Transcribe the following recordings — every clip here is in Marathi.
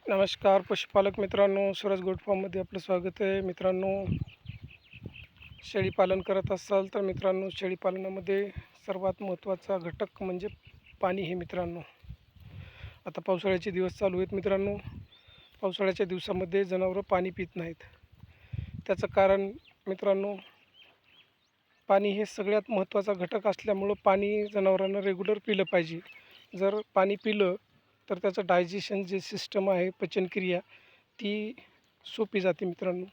नमस्कार पशुपालक मित्रांनो, सूरज गोट फार्ममध्ये आपलं स्वागत आहे. मित्रांनो, शेळीपालन करत असाल तर मित्रांनो, शेळीपालनामध्ये सर्वात महत्त्वाचा घटक म्हणजे पाणी हे. मित्रांनो, आता पावसाळ्याचे दिवस चालू आहेत. मित्रांनो, पावसाळ्याच्या दिवसामध्ये जनावरं पाणी पित नाहीत. त्याचं कारण मित्रांनो, पाणी हे सगळ्यात महत्त्वाचा घटक असल्यामुळं पाणी जनावरांना रेग्युलर पिलं पाहिजे. जर पाणी पिलं तर त्याचं डायजेशन जे सिस्टम आहे, पचनक्रिया, ती सोपी जाते. मित्रांनो,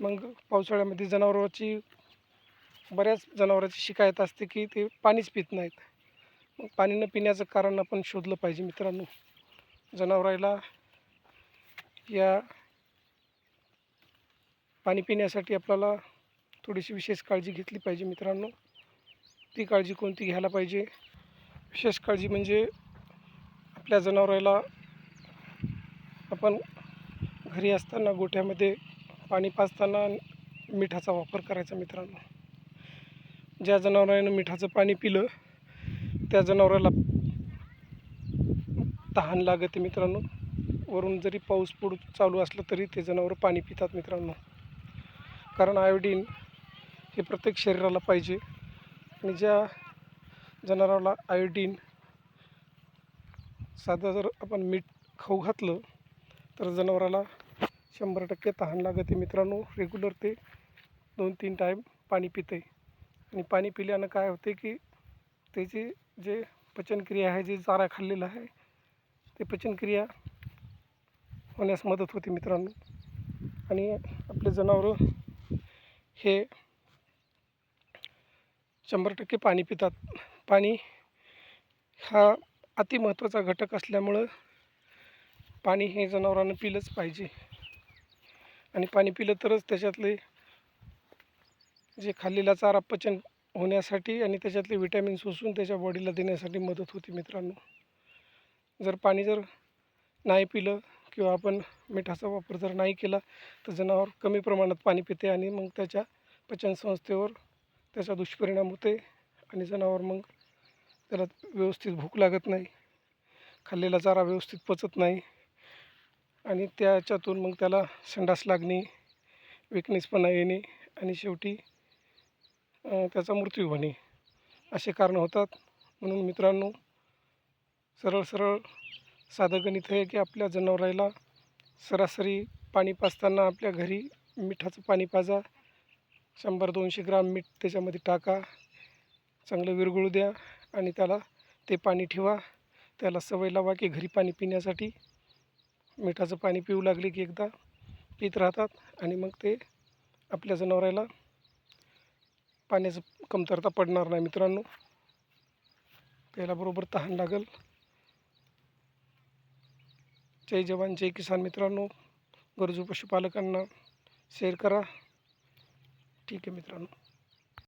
मग पावसाळ्यामध्ये बऱ्याच जनावरांची शिकायत असते की ते पाणीच पित नाहीत. मग पाणी न पिण्याचं कारण आपण शोधलं पाहिजे. मित्रांनो, जनावराला या पाणी पिण्यासाठी आपल्याला थोडीशी विशेष काळजी घेतली पाहिजे. मित्रांनो, ती काळजी कोणती घ्यायला पाहिजे? विशेष काळजी म्हणजे आपल्या जनावराला आपण घरी असताना गोठ्यामध्ये पाणी पाजताना मिठाचा वापर करायचा. मित्रांनो, ज्या जनावरानं मिठाचं पाणी पिलं त्या जनावराला तहान लागते. मित्रांनो, वरून जरी पाऊस चालू असला तरी ते जनावरं पाणी पितात. मित्रांनो, कारण आयोडीन हे प्रत्येक शरीराला पाहिजे आणि ज्या जनावराला आयोडीन साधं जर आपण मीठ खाऊ घातलं तर जनावराला 100% तहान लागते. मित्रांनो, रेग्युलर ते 2-3 टाईम पाणी पिते आणि पाणी पिल्यानं काय होते की त्याची जे पचनक्रिया आहे, जे चारा खाल्लेला आहे, ते पचनक्रिया होण्यास मदत होते. मित्रांनो, आणि आपले जनावरं हे 100% पाणी पितात. पाणी हा अति महत्त्वाचा घटक असल्यामुळं पाणी हे जनावरांना पिलंच पाहिजे आणि पाणी पिलं तरच त्याच्यातले जे खाल्लेला चारा पचन होण्यासाठी आणि त्याच्यातले विटॅमिन शोषून त्याच्या बॉडीला देण्यासाठी मदत होते. मित्रांनो, जर पाणी नाही पिलं किंवा आपण मिठाचा वापर जर नाही केला तर जनावर कमी प्रमाणात पाणी पिते आणि मग त्याच्या पचनसंस्थेवर त्याचा दुष्परिणाम होते आणि जनावर मग त्याला व्यवस्थित भूक लागत नाही, खाल्लेला चारा व्यवस्थित पचत नाही आणि त्याच्यातून मग त्याला संडास लागणे, विकनेसपणा येणे आणि शेवटी त्याचा मृत्यू होणे असे कारणं होतात. म्हणून मित्रांनो, सरळ साधं गणित आहे की आपल्या जनावराला सरासरी पाणी पाजताना आपल्या घरी मिठाचं पाणी पाजा. 100-200 ग्राम मीठ त्याच्यामध्ये टाका, चांगलं विरघळू द्या आणि त्याला ते पाणी ठेवा. त्याला सवय लावा की घरी पाणी पिण्यासाठी मिठाचं पाणी पिऊ लागले की एकदा पित राहतात आणि मग ते आपल्या जनावराला पाण्याचं कमतरता पडणार नाही. मित्रांनो, त्याला बरोबर तहान लागेल. जय जवान जय किसान. मित्रांनो, गरजू पशुपालकांना शेअर करा. ठीक आहे मित्रांनो.